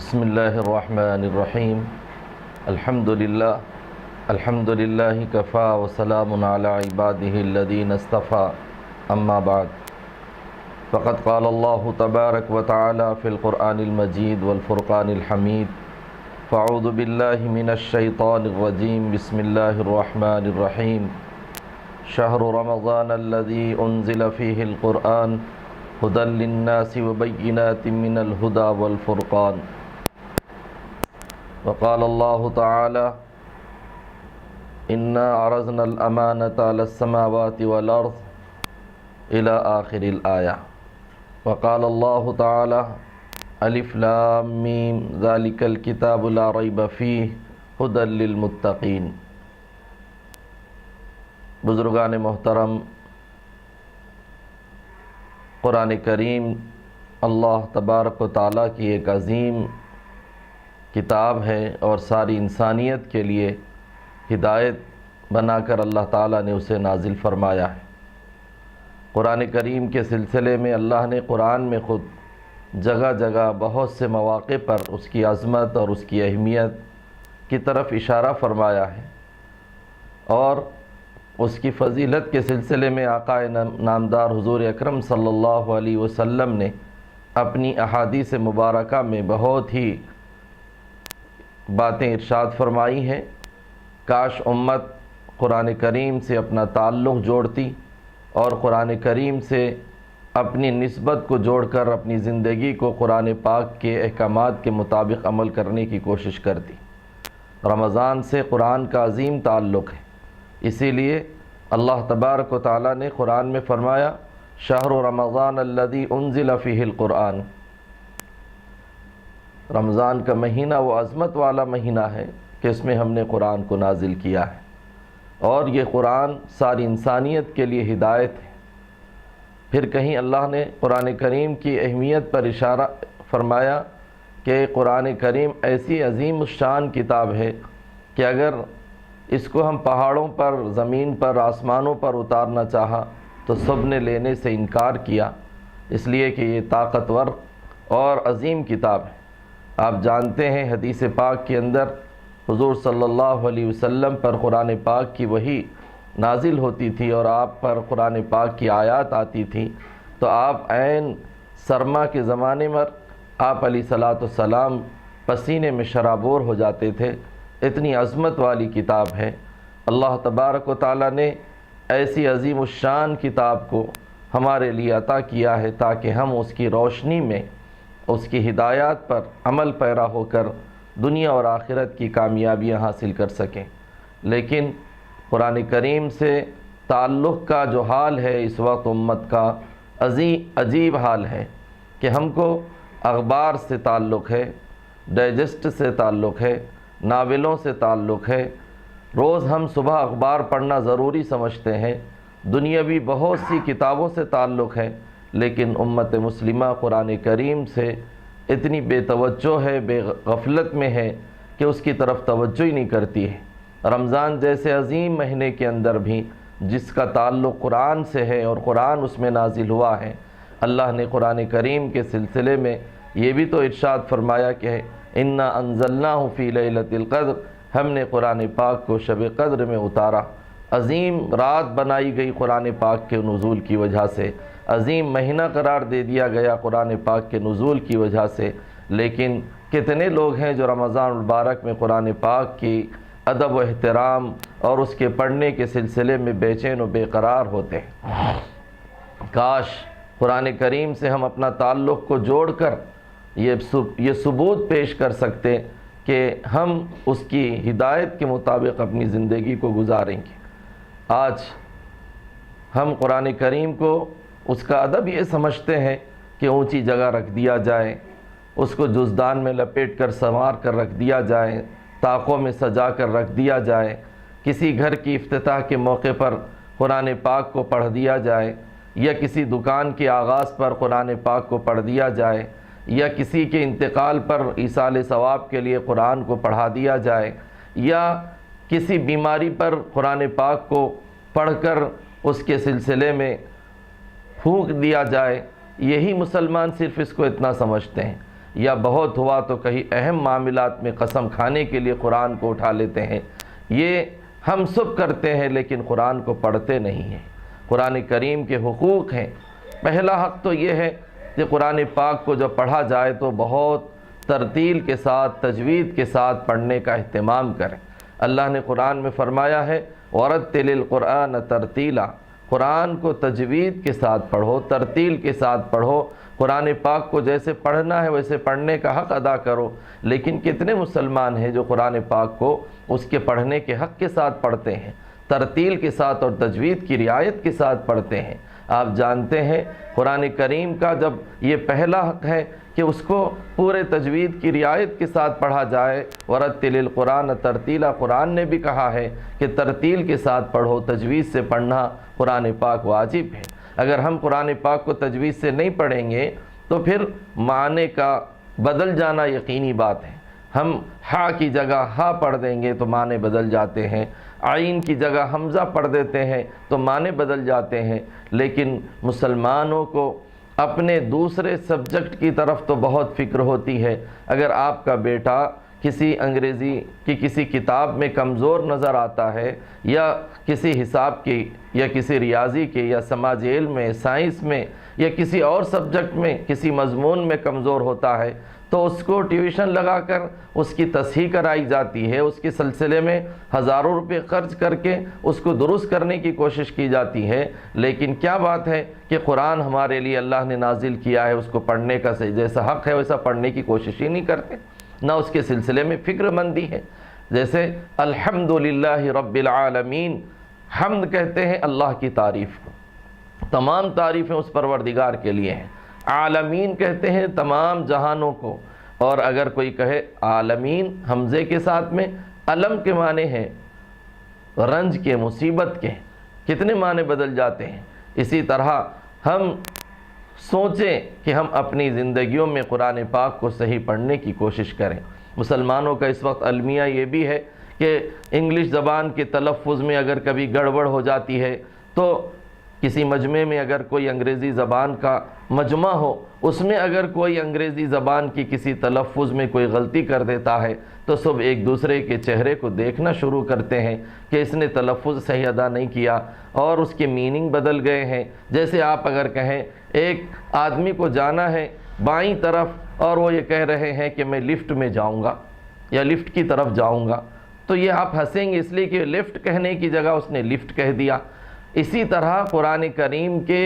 بسم اللہ الرحمن الرحیم الحمد للہ کفا وسلام علی عبادہ الذین اصطفیٰ اما بعد فقد قال اللہ تبارک و تعالی فی القرآن المجید والفرقان الحمید فاعوذ باللہ من الشیطان الرجیم بسم اللہ الرحمن الرحیم شہر رمضان الذی انزل فیہ القرآن ہدی للناس وبینات من الہدی والفرقان وقال اللہ تعالی انا عرضنا الامانة على السماوات والارض الى آخر الآیہ وقال اللہ تعالی الف لام میم ذلک الکتاب لا ریب فیہ ہدی للمتقین۔ بزرگان محترم، قرآن کریم اللہ تبارک و تعالیٰ کی ایک عظیم کتاب ہے اور ساری انسانیت کے لیے ہدایت بنا کر اللہ تعالیٰ نے اسے نازل فرمایا ہے۔ قرآن کریم کے سلسلے میں اللہ نے قرآن میں خود جگہ جگہ بہت سے مواقع پر اس کی عظمت اور اس کی اہمیت کی طرف اشارہ فرمایا ہے، اور اس کی فضیلت کے سلسلے میں آقا نامدار حضور اکرم صلی اللہ علیہ وسلم نے اپنی احادیث مبارکہ میں بہت ہی باتیں ارشاد فرمائی ہیں۔ کاش امت قرآن کریم سے اپنا تعلق جوڑتی اور قرآن کریم سے اپنی نسبت کو جوڑ کر اپنی زندگی کو قرآن پاک کے احکامات کے مطابق عمل کرنے کی کوشش کرتی۔ رمضان سے قرآن کا عظیم تعلق ہے، اسی لیے اللہ تبارک و تعالیٰ نے قرآن میں فرمایا شہر رمضان الذی انزل فیہ القرآن۔ رمضان کا مہینہ وہ عظمت والا مہینہ ہے کہ اس میں ہم نے قرآن کو نازل کیا ہے، اور یہ قرآن ساری انسانیت کے لیے ہدایت ہے۔ پھر کہیں اللہ نے قرآن کریم کی اہمیت پر اشارہ فرمایا کہ قرآن کریم ایسی عظیم الشان کتاب ہے کہ اگر اس کو ہم پہاڑوں پر، زمین پر، آسمانوں پر اتارنا چاہا تو سب نے لینے سے انکار کیا، اس لیے کہ یہ طاقتور اور عظیم کتاب ہے۔ آپ جانتے ہیں حدیث پاک کے اندر حضور صلی اللہ علیہ وسلم پر قرآن پاک کی وحی نازل ہوتی تھی اور آپ پر قرآن پاک کی آیات آتی تھی تو آپ عین سرما کے زمانے میں آپ علیہ الصلاۃ والسلام پسینے میں شرابور ہو جاتے تھے۔ اتنی عظمت والی کتاب ہے۔ اللہ تبارک و تعالیٰ نے ایسی عظیم الشان کتاب کو ہمارے لیے عطا کیا ہے تاکہ ہم اس کی روشنی میں اس کی ہدایات پر عمل پیرا ہو کر دنیا اور آخرت کی کامیابیاں حاصل کر سکیں۔ لیکن قرآن کریم سے تعلق کا جو حال ہے اس وقت امت کا عجیب حال ہے کہ ہم کو اخبار سے تعلق ہے، ڈائجسٹ سے تعلق ہے، ناولوں سے تعلق ہے۔ روز ہم صبح اخبار پڑھنا ضروری سمجھتے ہیں، دنیاوی بہت سی کتابوں سے تعلق ہے، لیکن امت مسلمہ قرآن کریم سے اتنی بے توجہ ہے، بے غفلت میں ہے کہ اس کی طرف توجہ ہی نہیں کرتی ہے۔ رمضان جیسے عظیم مہینے کے اندر بھی جس کا تعلق قرآن سے ہے اور قرآن اس میں نازل ہوا ہے، اللہ نے قرآن کریم کے سلسلے میں یہ بھی تو ارشاد فرمایا کہ انا انزلناہ فی لیلۃ القدر، ہم نے قرآن پاک کو شب قدر میں اتارا۔ عظیم رات بنائی گئی قرآن پاک کے نزول کی وجہ سے، عظیم مہینہ قرار دے دیا گیا قرآن پاک کے نزول کی وجہ سے، لیکن کتنے لوگ ہیں جو رمضان المبارک میں قرآن پاک کی ادب و احترام اور اس کے پڑھنے کے سلسلے میں بے چین و بے قرار ہوتے ہیں۔ کاش قرآن کریم سے ہم اپنا تعلق کو جوڑ کر یہ ثبوت پیش کر سکتے کہ ہم اس کی ہدایت کے مطابق اپنی زندگی کو گزاریں گے۔ آج ہم قرآن کریم کو اس کا ادب یہ سمجھتے ہیں کہ اونچی جگہ رکھ دیا جائے، اس کو جزدان میں لپیٹ کر سنوار کر رکھ دیا جائے، طاقوں میں سجا کر رکھ دیا جائے، کسی گھر کی افتتاح کے موقع پر قرآن پاک کو پڑھ دیا جائے، یا کسی دکان کے آغاز پر قرآن پاک کو پڑھ دیا جائے، یا کسی کے انتقال پر ایصال ثواب کے لیے قرآن کو پڑھا دیا جائے، یا کسی بیماری پر قرآن پاک کو پڑھ کر اس کے سلسلے میں پھونک دیا جائے۔ یہی مسلمان صرف اس کو اتنا سمجھتے ہیں، یا بہت ہوا تو کہیں اہم معاملات میں قسم کھانے کے لیے قرآن کو اٹھا لیتے ہیں۔ یہ ہم سب کرتے ہیں لیکن قرآن کو پڑھتے نہیں ہیں۔ قرآن کریم کے حقوق ہیں۔ پہلا حق تو یہ ہے کہ قرآن پاک کو جب پڑھا جائے تو بہت ترتیل کے ساتھ، تجوید کے ساتھ پڑھنے کا اہتمام کریں۔ اللہ نے قرآن میں فرمایا ہے وَرَتِّلِ الْقُرْآنَ تَرْتِيلًا، قرآن کو تجوید کے ساتھ پڑھو، ترتیل کے ساتھ پڑھو۔ قرآن پاک کو جیسے پڑھنا ہے ویسے پڑھنے کا حق ادا کرو۔ لیکن کتنے مسلمان ہیں جو قرآن پاک کو اس کے پڑھنے کے حق کے ساتھ پڑھتے ہیں، ترتیل کے ساتھ اور تجوید کی رعایت کے ساتھ پڑھتے ہیں؟ آپ جانتے ہیں قرآن کریم کا جب یہ پہلا حق ہے کہ اس کو پورے تجوید کی رعایت کے ساتھ پڑھا جائے، وَرَتِّلِ الْقُرْآنَ تَرْتِيلًا، قرآن نے بھی کہا ہے کہ ترتیل کے ساتھ پڑھو، تجوید سے پڑھنا قرآن پاک واجب ہے۔ اگر ہم قرآن پاک کو تجوید سے نہیں پڑھیں گے تو پھر معنی کا بدل جانا یقینی بات ہے۔ ہم ہا کی جگہ ہا پڑھ دیں گے تو معنی بدل جاتے ہیں، عین کی جگہ حمزہ پڑھ دیتے ہیں تو معنی بدل جاتے ہیں۔ لیکن مسلمانوں کو اپنے دوسرے سبجیکٹ کی طرف تو بہت فکر ہوتی ہے۔ اگر آپ کا بیٹا کسی انگریزی کی کسی کتاب میں کمزور نظر آتا ہے، یا کسی حساب کی، یا کسی ریاضی کے، یا سماج علم میں، سائنس میں، یا کسی اور سبجیکٹ میں، کسی مضمون میں کمزور ہوتا ہے تو اس کو ٹیوشن لگا کر اس کی تصحیح کرائی جاتی ہے، اس کے سلسلے میں ہزاروں روپے خرچ کر کے اس کو درست کرنے کی کوشش کی جاتی ہے۔ لیکن کیا بات ہے کہ قرآن ہمارے لیے اللہ نے نازل کیا ہے، اس کو پڑھنے کا جیسا حق ہے ویسا پڑھنے کی کوشش ہی نہیں کرتے، نہ اس کے سلسلے میں فکر مندی ہے۔ جیسے الحمدللہ رب العالمین، حمد کہتے ہیں اللہ کی تعریف کو، تمام تعریفیں اس پروردگار کے لیے ہیں۔ عالمین کہتے ہیں تمام جہانوں کو، اور اگر کوئی کہے عالمین حمزے کے ساتھ میں، علم کے معنی ہیں رنج کے، مصیبت کے، کتنے معنی بدل جاتے ہیں۔ اسی طرح ہم سوچیں کہ ہم اپنی زندگیوں میں قرآن پاک کو صحیح پڑھنے کی کوشش کریں۔ مسلمانوں کا اس وقت المیہ یہ بھی ہے کہ انگلش زبان کے تلفظ میں اگر کبھی گڑبڑ ہو جاتی ہے تو کسی مجمع میں اگر کوئی انگریزی زبان کا مجمع ہو، اس میں اگر کوئی انگریزی زبان کی کسی تلفظ میں کوئی غلطی کر دیتا ہے تو سب ایک دوسرے کے چہرے کو دیکھنا شروع کرتے ہیں کہ اس نے تلفظ صحیح ادا نہیں کیا اور اس کے میننگ بدل گئے ہیں۔ جیسے آپ اگر کہیں ایک آدمی کو جانا ہے بائیں طرف اور وہ یہ کہہ رہے ہیں کہ میں لفٹ میں جاؤں گا یا لفٹ کی طرف جاؤں گا، تو یہ آپ ہنسیں گے اس لیے کہ لیفٹ کہنے کی جگہ اس نے لفٹ کہہ دیا۔ اسی طرح قرآن کریم کے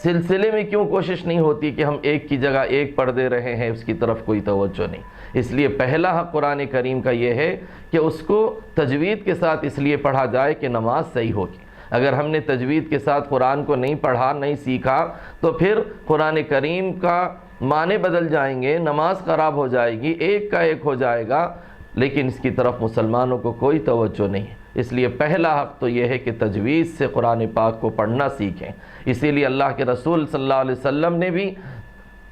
سلسلے میں کیوں کوشش نہیں ہوتی کہ ہم ایک کی جگہ ایک پڑھ دے رہے ہیں، اس کی طرف کوئی توجہ نہیں۔ اس لیے پہلا حق قرآن کریم کا یہ ہے کہ اس کو تجوید کے ساتھ اس لیے پڑھا جائے کہ نماز صحیح ہوگی۔ اگر ہم نے تجوید کے ساتھ قرآن کو نہیں پڑھا، نہیں سیکھا، تو پھر قرآن کریم کا معنی بدل جائیں گے، نماز خراب ہو جائے گی، ایک کا ایک ہو جائے گا، لیکن اس کی طرف مسلمانوں کو کوئی توجہ نہیں ہے۔ اس لیے پہلا حق تو یہ ہے کہ تجوید سے قرآن پاک کو پڑھنا سیکھیں۔ اسی لیے اللہ کے رسول صلی اللہ علیہ وسلم نے بھی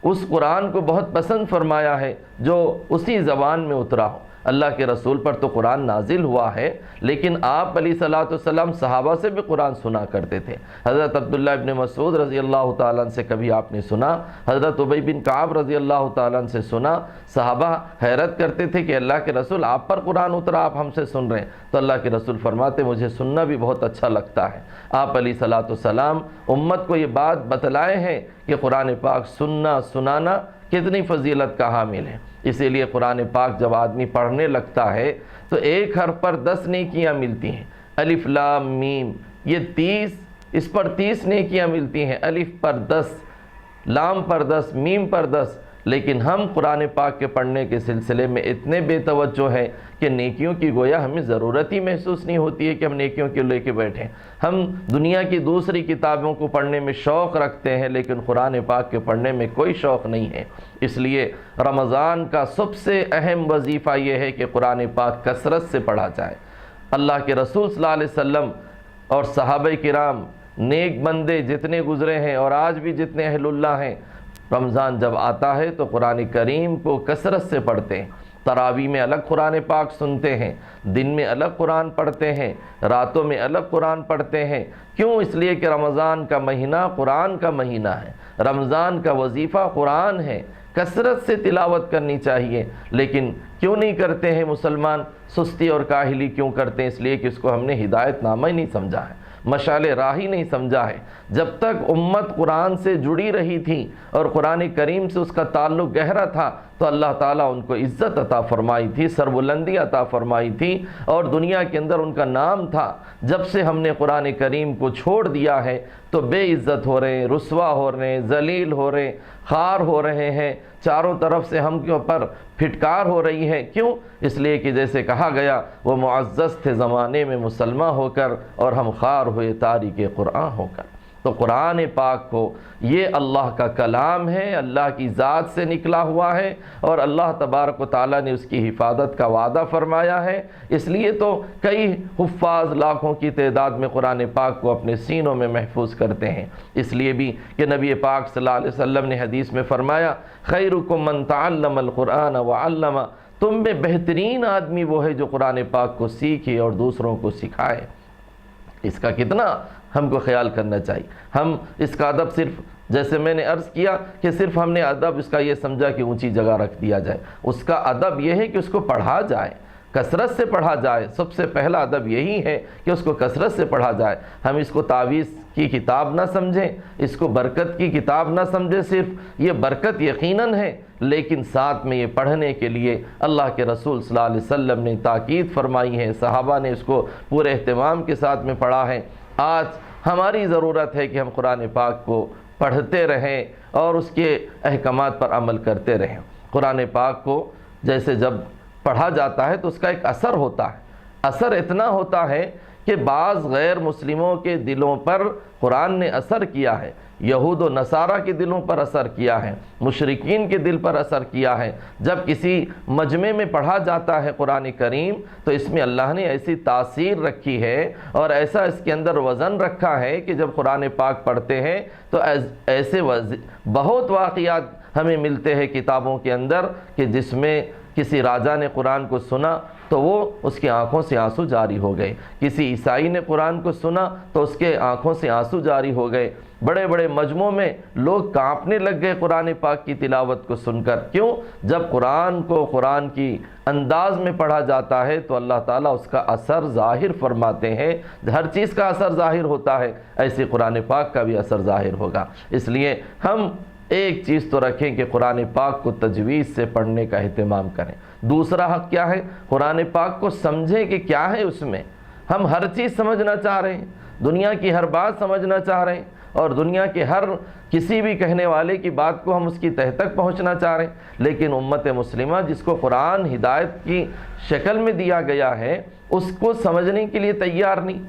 اس قرآن کو بہت پسند فرمایا ہے جو اسی زبان میں اترا ہو۔ اللہ کے رسول پر تو قرآن نازل ہوا ہے، لیکن آپ علیہ الصلوۃ والسلام صحابہ سے بھی قرآن سنا کرتے تھے۔ حضرت عبداللہ ابن مسعود رضی اللہ تعالیٰ عنہ سے کبھی آپ نے سنا، حضرت ابی بن کعب رضی اللہ تعالیٰ عنہ سے سنا۔ صحابہ حیرت کرتے تھے کہ اللہ کے رسول آپ پر قرآن اترا، آپ ہم سے سن رہے ہیں۔ تو اللہ کے رسول فرماتے مجھے سننا بھی بہت اچھا لگتا ہے۔ آپ علیہ الصلوۃ والسلام امت کو یہ بات بتلائے ہیں کہ قرآن پاک سننا، سنانا کتنی فضیلت کا حامل ہے۔ اسی لیے قرآن پاک جب آدمی پڑھنے لگتا ہے تو ایک حرف پر 10 نیکیاں ملتی ہیں۔ الف لام میم، یہ 30، اس پر 30 نیکیاں ملتی ہیں۔ الف پر 10، لام پر 10، میم پر 10۔ لیکن ہم قرآن پاک کے پڑھنے کے سلسلے میں اتنے بے توجہ ہیں کہ نیکیوں کی گویا ہمیں ضرورت ہی محسوس نہیں ہوتی ہے کہ ہم نیکیوں کے لے کے بیٹھیں۔ ہم دنیا کی دوسری کتابوں کو پڑھنے میں شوق رکھتے ہیں لیکن قرآن پاک کے پڑھنے میں کوئی شوق نہیں ہے۔ اس لیے رمضان کا سب سے اہم وظیفہ یہ ہے کہ قرآن پاک کثرت سے پڑھا جائے۔ اللہ کے رسول صلی اللہ علیہ وسلم اور صحابہ کرام، نیک بندے جتنے گزرے ہیں اور آج بھی جتنے اہل اللہ ہیں، رمضان جب آتا ہے تو قرآن کریم کو کثرت سے پڑھتے ہیں۔ تراویح میں الگ قرآن پاک سنتے ہیں، دن میں الگ قرآن پڑھتے ہیں، راتوں میں الگ قرآن پڑھتے ہیں۔ کیوں؟ اس لیے کہ رمضان کا مہینہ قرآن کا مہینہ ہے، رمضان کا وظیفہ قرآن ہے۔ کثرت سے تلاوت کرنی چاہیے، لیکن کیوں نہیں کرتے ہیں مسلمان؟ سستی اور کاہلی کیوں کرتے ہیں؟ اس لیے کہ اس کو ہم نے ہدایت نامہ ہی نہیں سمجھا ہے، مشعل راہ ہی نہیں سمجھا ہے۔ جب تک امت قرآن سے جڑی رہی تھی اور قرآن کریم سے اس کا تعلق گہرا تھا تو اللہ تعالیٰ ان کو عزت عطا فرمائی تھی، سربلندی عطا فرمائی تھی، اور دنیا کے اندر ان کا نام تھا۔ جب سے ہم نے قرآن کریم کو چھوڑ دیا ہے تو بے عزت ہو رہے ہیں، رسوا ہو رہے ہیں، ذلیل ہو رہے ہیں، خوار ہو رہے ہیں، چاروں طرف سے ہم کے اوپر پھٹکار ہو رہی ہے۔ کیوں؟ اس لیے کہ جیسے کہا گیا وہ معزز تھے زمانے میں مسلمان ہو کر اور ہم خوار ہوئے تاریک قرآن ہو کر۔ تو قرآن پاک کو یہ اللہ کا کلام ہے، اللہ کی ذات سے نکلا ہوا ہے، اور اللہ تبارک و تعالیٰ نے اس کی حفاظت کا وعدہ فرمایا ہے۔ اس لیے تو کئی حفاظ لاکھوں کی تعداد میں قرآن پاک کو اپنے سینوں میں محفوظ کرتے ہیں۔ اس لیے بھی کہ نبی پاک صلی اللہ علیہ وسلم نے حدیث میں فرمایا خیرکم من تعلم القرآن وعلم، تم میں بہترین آدمی وہ ہے جو قرآن پاک کو سیکھے اور دوسروں کو سکھائے۔ اس کا کتنا ہم کو خیال کرنا چاہیے۔ ہم اس کا ادب صرف، جیسے میں نے عرض کیا کہ صرف ہم نے ادب اس کا یہ سمجھا کہ اونچی جگہ رکھ دیا جائے، اس کا ادب یہ ہے کہ اس کو پڑھا جائے، کثرت سے پڑھا جائے۔ سب سے پہلا ادب یہی ہے کہ اس کو کثرت سے پڑھا جائے۔ ہم اس کو تعویذ کی کتاب نہ سمجھیں، اس کو برکت کی کتاب نہ سمجھیں، صرف یہ برکت یقیناً ہے، لیکن ساتھ میں یہ پڑھنے کے لیے اللہ کے رسول صلی اللہ علیہ وسلم نے تاکید فرمائی ہے، صحابہ نے اس کو پورے اہتمام کے ساتھ میں پڑھا ہے۔ آج ہماری ضرورت ہے کہ ہم قرآن پاک کو پڑھتے رہیں اور اس کے احکامات پر عمل کرتے رہیں۔ قرآن پاک کو جیسے جب پڑھا جاتا ہے تو اس کا ایک اثر ہوتا ہے، اثر اتنا ہوتا ہے کہ بعض غیر مسلموں کے دلوں پر قرآن نے اثر کیا ہے، یہود و نصارہ کے دلوں پر اثر کیا ہے، مشرکین کے دل پر اثر کیا ہے۔ جب کسی مجمع میں پڑھا جاتا ہے قرآن کریم تو اس میں اللہ نے ایسی تاثیر رکھی ہے اور ایسا اس کے اندر وزن رکھا ہے کہ جب قرآن پاک پڑھتے ہیں تو ایسے بہت واقعات ہمیں ملتے ہیں کتابوں کے اندر کہ جس میں کسی راجہ نے قرآن کو سنا تو وہ اس کی آنکھوں سے آنسو جاری ہو گئے، کسی عیسائی نے قرآن کو سنا تو اس کے آنکھوں سے آنسو جاری ہو گئے۔ بڑے بڑے مجمعوں میں لوگ کانپنے لگ گئے قرآن پاک کی تلاوت کو سن کر۔ کیوں؟ جب قرآن کو قرآن کی انداز میں پڑھا جاتا ہے تو اللہ تعالیٰ اس کا اثر ظاہر فرماتے ہیں۔ ہر چیز کا اثر ظاہر ہوتا ہے، ایسے قرآن پاک کا بھی اثر ظاہر ہوگا۔ اس لیے ہم ایک چیز تو رکھیں کہ قرآن پاک کو تجوید سے پڑھنے کا اہتمام کریں۔ دوسرا حق کیا ہے؟ قرآن پاک کو سمجھیں کہ کیا ہے اس میں۔ ہم ہر چیز سمجھنا چاہ رہے ہیں، دنیا کی ہر بات سمجھنا چاہ رہے ہیں، اور دنیا کے ہر کسی بھی کہنے والے کی بات کو ہم اس کی تہ تک پہنچنا چاہ رہے ہیں، لیکن امت مسلمہ جس کو قرآن ہدایت کی شکل میں دیا گیا ہے اس کو سمجھنے کے لیے تیار نہیں۔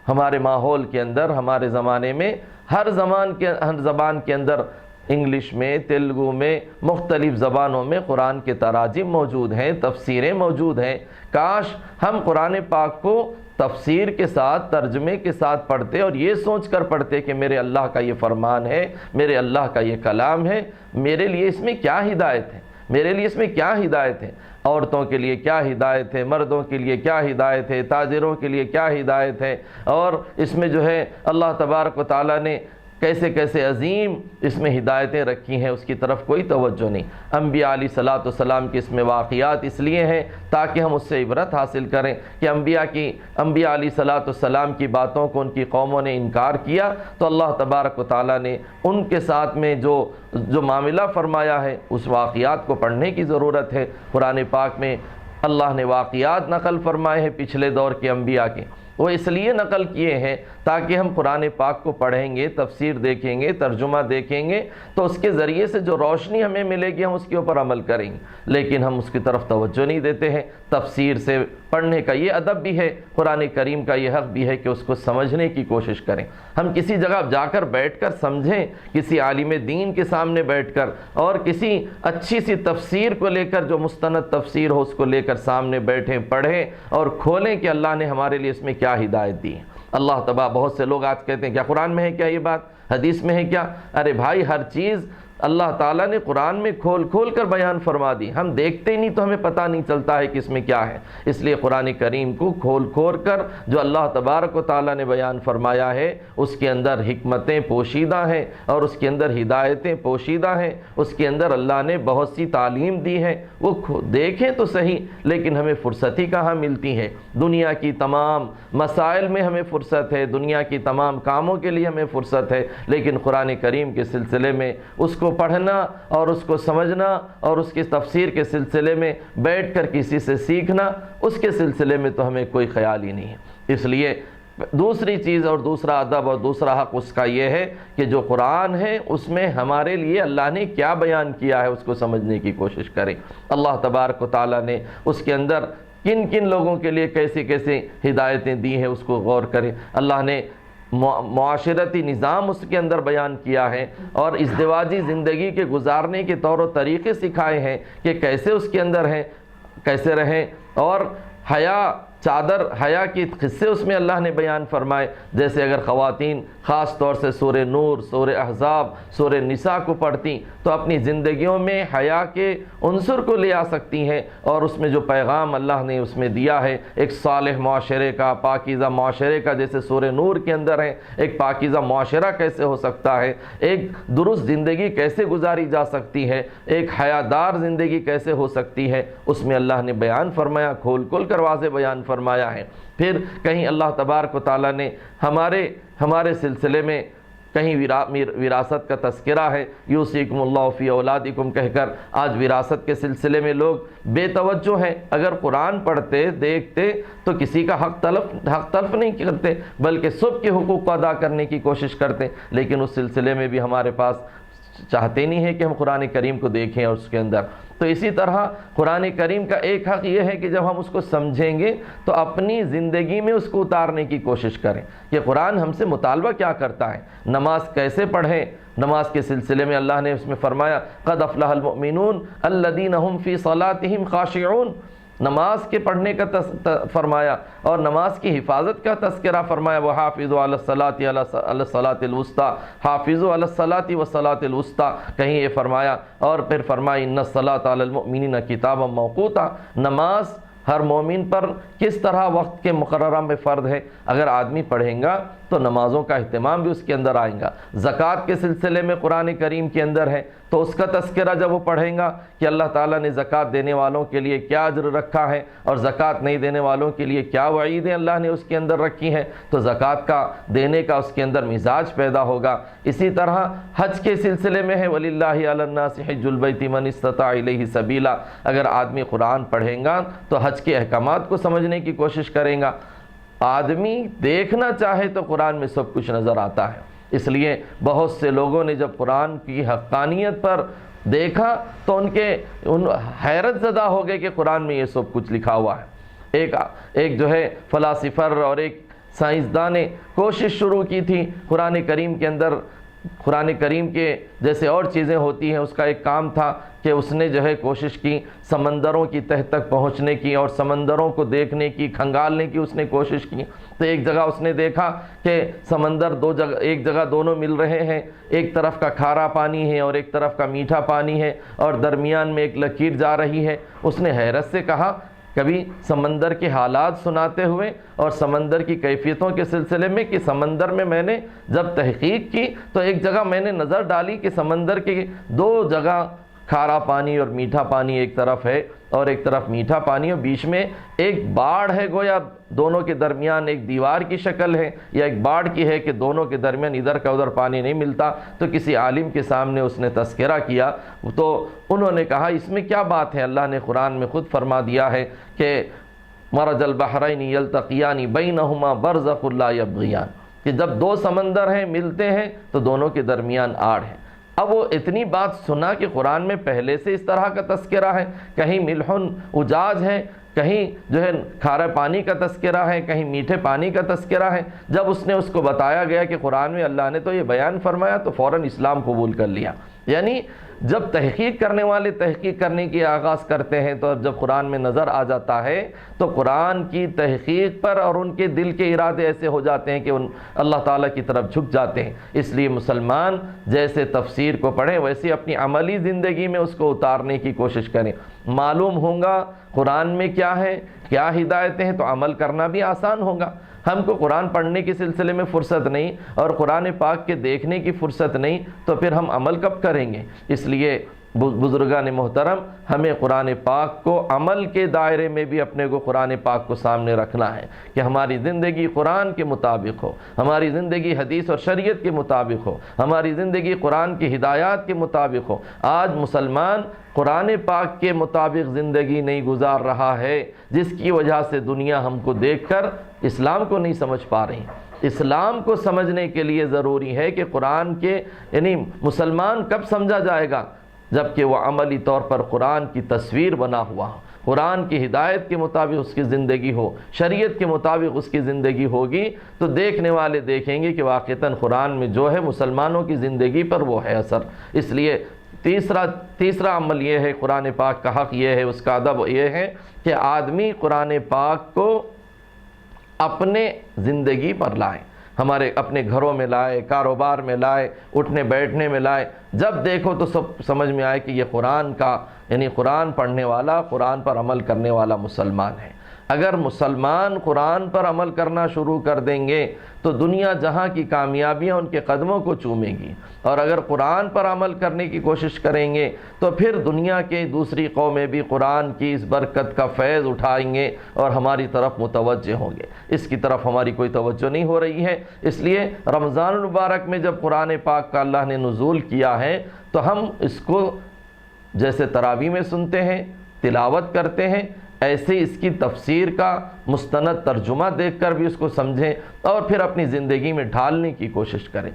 ہمارے ماحول کے اندر، ہمارے زمانے میں ہر زبان کے اندر، انگلش میں، تیلگو میں، مختلف زبانوں میں قرآن کے تراجم موجود ہیں، تفسیریں موجود ہیں۔ کاش ہم قرآن پاک کو تفسیر کے ساتھ، ترجمے کے ساتھ پڑھتے اور یہ سوچ کر پڑھتے کہ میرے اللہ کا یہ فرمان ہے، میرے اللہ کا یہ کلام ہے، میرے لیے اس میں کیا ہدایت ہے، میرے لیے اس میں کیا ہدایت ہے، عورتوں کے لیے کیا ہدایت ہے، مردوں کے لیے کیا ہدایت ہے، تاجروں کے لیے کیا ہدایت ہے، اور اس میں جو ہے اللہ تبارک و تعالیٰ نے کیسے کیسے عظیم اس میں ہدایتیں رکھی ہیں، اس کی طرف کوئی توجہ نہیں۔ انبیاء علیہ الصلوۃ والسلام کے اس میں واقعات اس لیے ہیں تاکہ ہم اس سے عبرت حاصل کریں کہ انبیاء علیہ الصلوۃ والسلام کی باتوں کو ان کی قوموں نے انکار کیا تو اللہ تبارک و تعالیٰ نے ان کے ساتھ میں جو معاملہ فرمایا ہے اس واقعات کو پڑھنے کی ضرورت ہے۔ قرآن پاک میں اللہ نے واقعات نقل فرمائے ہیں پچھلے دور کے انبیاء کے، وہ اس لیے نقل کیے ہیں تاکہ ہم قرآن پاک کو پڑھیں گے، تفسیر دیکھیں گے، ترجمہ دیکھیں گے تو اس کے ذریعے سے جو روشنی ہمیں ملے گی ہم اس کے اوپر عمل کریں گے، لیکن ہم اس کی طرف توجہ نہیں دیتے ہیں۔ تفسیر سے پڑھنے کا یہ ادب بھی ہے، قرآن کریم کا یہ حق بھی ہے کہ اس کو سمجھنے کی کوشش کریں۔ ہم کسی جگہ جا کر بیٹھ کر سمجھیں، کسی عالم دین کے سامنے بیٹھ کر، اور کسی اچھی سی تفسیر کو لے کر جو مستند تفسیر ہو اس کو لے کر سامنے بیٹھیں، پڑھیں اور کھولیں کہ اللہ نے ہمارے لیے اس میں کیا ہدایت دی ہے۔ بہت سے لوگ آج کہتے ہیں کیا قرآن میں ہے کیا یہ بات، حدیث میں ہے کیا؟ ارے بھائی، ہر چیز اللہ تعالیٰ نے قرآن میں کھول کھول کر بیان فرما دی، ہم دیکھتے ہی نہیں تو ہمیں پتہ نہیں چلتا ہے کہ اس میں کیا ہے۔ اس لیے قرآن کریم کو کھول کھول کر جو اللہ تبارک و تعالیٰ نے بیان فرمایا ہے اس کے اندر حکمتیں پوشیدہ ہیں اور اس کے اندر ہدایتیں پوشیدہ ہیں، اس کے اندر اللہ نے بہت سی تعلیم دی ہے، وہ دیکھیں تو صحیح، لیکن ہمیں فرصت ہی کہاں ملتی ہے۔ دنیا کی تمام مسائل میں ہمیں فرصت ہے، دنیا کی تمام کاموں کے لیے ہمیں فرصت ہے، لیکن قرآن کریم کے سلسلے میں اس کو پڑھنا اور اس کو سمجھنا اور اس کی تفسیر کے سلسلے میں بیٹھ کر کسی سے سیکھنا، اس کے سلسلے میں تو ہمیں کوئی خیال ہی نہیں ہے۔ اس لیے دوسری چیز اور دوسرا ادب اور دوسرا حق اس کا یہ ہے کہ جو قرآن ہے اس میں ہمارے لیے اللہ نے کیا بیان کیا ہے اس کو سمجھنے کی کوشش کریں۔ اللہ تبارک و تعالیٰ نے اس کے اندر کن کن لوگوں کے لیے کیسے کیسے ہدایتیں دی ہیں اس کو غور کریں۔ اللہ نے معاشرتی نظام اس کے اندر بیان کیا ہے اور ازدواجی زندگی کے گزارنے کے طور و طریقے سکھائے ہیں کہ کیسے اس کے اندر ہیں، کیسے رہیں، اور چادر حیا کی قصے اس میں اللہ نے بیان فرمائے۔ جیسے اگر خواتین خاص طور سے سورہ نور، سورہ احزاب، سورہ نساء کو پڑھتی تو اپنی زندگیوں میں حیا کے عنصر کو لے آ سکتی ہیں، اور اس میں جو پیغام اللہ نے اس میں دیا ہے ایک صالح معاشرے کا، پاکیزہ معاشرے کا، جیسے سورہ نور کے اندر ہے ایک پاکیزہ معاشرہ کیسے ہو سکتا ہے، ایک درست زندگی کیسے گزاری جا سکتی ہے، ایک حیادار زندگی کیسے ہو سکتی ہے، اس میں اللہ نے بیان فرمایا، کھول کھول کر واضح بیان فرمایا ہے۔ پھر کہیں اللہ تبارک و تعالیٰ نے ہمارے سلسلے میں کہیں وراثت کا تذکرہ ہے، یوصیکم اللہ فی اولادکم کہہ کر آج وراثت کے سلسلے میں لوگ بے توجہ ہیں۔ اگر قرآن پڑھتے دیکھتے تو کسی کا حق تلف نہیں کرتے، بلکہ سب کے حقوق کو ادا کرنے کی کوشش کرتے، لیکن اس سلسلے میں بھی ہمارے پاس چاہتے نہیں ہے کہ ہم قرآن کریم کو دیکھیں اور اس کے اندر۔ تو اسی طرح قرآن کریم کا ایک حق یہ ہے کہ جب ہم اس کو سمجھیں گے تو اپنی زندگی میں اس کو اتارنے کی کوشش کریں کہ قرآن ہم سے مطالبہ کیا کرتا ہے، نماز کیسے پڑھیں۔ نماز کے سلسلے میں اللہ نے اس میں فرمایا قد افلح المؤمنون الذین هم فی صلاتهم خاشعون، نماز کے پڑھنے کا فرمایا اور نماز کی حفاظت کا تذکرہ فرمایا، وَحَافِظُوا عَلَى الصَّلَاةِ عَلَى الصَّلَاةِ الْوُسْطَىٰ حافظوا علی الصلاۃ والصلاۃ الوسطیٰ، کہیں یہ فرمایا، اور پھر فرمایا ان الصلاۃ علی المؤمنین کتابا موقوتا، نماز ہر مومن پر کس طرح وقت کے مقررہ میں فرض ہے، اگر آدمی پڑھیں گا تو نمازوں کا اہتمام بھی اس کے اندر آئیں گا۔ زکوٰۃ کے سلسلے میں قرآن کریم کے اندر ہے تو اس کا تذکرہ جب وہ پڑھیں گا کہ اللہ تعالیٰ نے زکوٰۃ دینے والوں کے لیے کیا اجر رکھا ہے اور زکوٰۃ نہیں دینے والوں کے لیے کیا وعیدیں اللہ نے اس کے اندر رکھی ہیں، تو زکوٰۃ کا دینے کا اس کے اندر مزاج پیدا ہوگا۔ اسی طرح حج کے سلسلے میں ہے وَلِلَّهِ عَلَى النَّاسِ حِجُّ الْبَيْتِ مَنِ اسْتَطَاعَ إِلَيْهِ سَبِيلًا، اگر آدمی قرآن پڑھیں گا تو حج کے احکامات کو سمجھنے کی کوشش کریں گا۔ آدمی دیکھنا چاہے تو قرآن میں سب کچھ نظر آتا ہے، اس لیے بہت سے لوگوں نے جب قرآن کی حقانیت پر دیکھا تو ان حیرت زدہ ہو گئے کہ قرآن میں یہ سب کچھ لکھا ہوا ہے۔ ایک جو ہے فلاسفر اور ایک سائنسدان نے کوشش شروع کی تھی قرآن کریم کے اندر، قرآن کریم کے جیسے اور چیزیں ہوتی ہیں اس کا ایک کام تھا کہ اس نے جو ہے کوشش کی سمندروں کی تہ تک پہنچنے کی اور سمندروں کو دیکھنے کی، کھنگالنے کی اس نے کوشش کی۔ تو ایک جگہ اس نے دیکھا کہ سمندر ایک جگہ دونوں مل رہے ہیں، ایک طرف کا کھارا پانی ہے اور ایک طرف کا میٹھا پانی ہے اور درمیان میں ایک لکیر جا رہی ہے۔ اس نے حیرت سے کہا، کبھی سمندر کے حالات سناتے ہوئے اور سمندر کی کیفیتوں کے سلسلے میں کہ سمندر میں میں نے جب تحقیق کی تو ایک جگہ میں نے نظر ڈالی کہ سمندر کے دو جگہ کھارا پانی اور میٹھا پانی ایک طرف ہے اور ایک طرف میٹھا پانی، اور بیچ میں ایک باڑ ہے، گویا دونوں کے درمیان ایک دیوار کی شکل ہے یا ایک باڑ کی ہے کہ دونوں کے درمیان ادھر کا ادھر پانی نہیں ملتا۔ تو کسی عالم کے سامنے اس نے تذکرہ کیا تو انہوں نے کہا اس میں کیا بات ہے، اللہ نے قرآن میں خود فرما دیا ہے کہ مرج البحرین یلتقیان بینہما برزخ لا یبغیان، کہ جب دو سمندر ہیں ملتے ہیں تو دونوں کے درمیان آڑ ہے۔ اب وہ اتنی بات سنا کہ قرآن میں پہلے سے اس طرح کا تذکرہ ہے، کہیں ملحن اجاج ہے، کہیں جو ہے کھارے پانی کا تذکرہ ہے، کہیں میٹھے پانی کا تذکرہ ہے۔ جب اس نے اس کو بتایا گیا کہ قرآن میں اللہ نے تو یہ بیان فرمایا تو فوراً اسلام قبول کر لیا۔ یعنی جب تحقیق کرنے والے تحقیق کرنے کی آغاز کرتے ہیں تو جب قرآن میں نظر آ جاتا ہے تو قرآن کی تحقیق پر اور ان کے دل کے ارادے ایسے ہو جاتے ہیں کہ اللہ تعالیٰ کی طرف جھک جاتے ہیں۔ اس لیے مسلمان جیسے تفسیر کو پڑھیں ویسے اپنی عملی زندگی میں اس کو اتارنے کی کوشش کریں۔ معلوم ہوگا قرآن میں کیا ہے، کیا ہدایتیں ہیں، تو عمل کرنا بھی آسان ہوگا۔ ہم کو قرآن پڑھنے کے سلسلے میں فرصت نہیں اور قرآن پاک کے دیکھنے کی فرصت نہیں، تو پھر ہم عمل کب کریں گے؟ اس لیے بزرگان محترم ہمیں قرآن پاک کو عمل کے دائرے میں بھی اپنے کو قرآن پاک کو سامنے رکھنا ہے کہ ہماری زندگی قرآن کے مطابق ہو، ہماری زندگی حدیث اور شریعت کے مطابق ہو، ہماری زندگی قرآن کی ہدایات کے مطابق ہو۔ آج مسلمان قرآن پاک کے مطابق زندگی نہیں گزار رہا ہے، جس کی وجہ سے دنیا ہم کو دیکھ کر اسلام کو نہیں سمجھ پا رہی۔ اسلام کو سمجھنے کے لیے ضروری ہے کہ قرآن کے یعنی مسلمان کب سمجھا جائے گا؟ جبکہ وہ عملی طور پر قرآن کی تصویر بنا ہوا ہو، قرآن کی ہدایت کے مطابق اس کی زندگی ہو، شریعت کے مطابق اس کی زندگی ہوگی تو دیکھنے والے دیکھیں گے کہ واقعتاً قرآن میں جو ہے مسلمانوں کی زندگی پر وہ ہے اثر۔ اس لیے تیسرا عمل یہ ہے، قرآن پاک کا حق یہ ہے، اس کا ادب یہ ہے کہ آدمی قرآن پاک کو اپنے زندگی پر لائیں، ہمارے اپنے گھروں میں لائے، کاروبار میں لائے، اٹھنے بیٹھنے میں لائے، جب دیکھو تو سب سمجھ میں آئے کہ یہ قرآن کا یعنی قرآن پڑھنے والا، قرآن پر عمل کرنے والا مسلمان ہے۔ اگر مسلمان قرآن پر عمل کرنا شروع کر دیں گے تو دنیا جہاں کی کامیابیاں ان کے قدموں کو چومیں گی، اور اگر قرآن پر عمل کرنے کی کوشش کریں گے تو پھر دنیا کے دوسری قومیں بھی قرآن کی اس برکت کا فیض اٹھائیں گے اور ہماری طرف متوجہ ہوں گے۔ اس کی طرف ہماری کوئی توجہ نہیں ہو رہی ہے۔ اس لیے رمضان المبارک میں جب قرآن پاک کا اللہ نے نزول کیا ہے تو ہم اس کو جیسے تراویح میں سنتے ہیں، تلاوت کرتے ہیں، ایسے اس کی تفسیر کا مستند ترجمہ دیکھ کر بھی اس کو سمجھیں اور پھر اپنی زندگی میں ڈھالنے کی کوشش کریں۔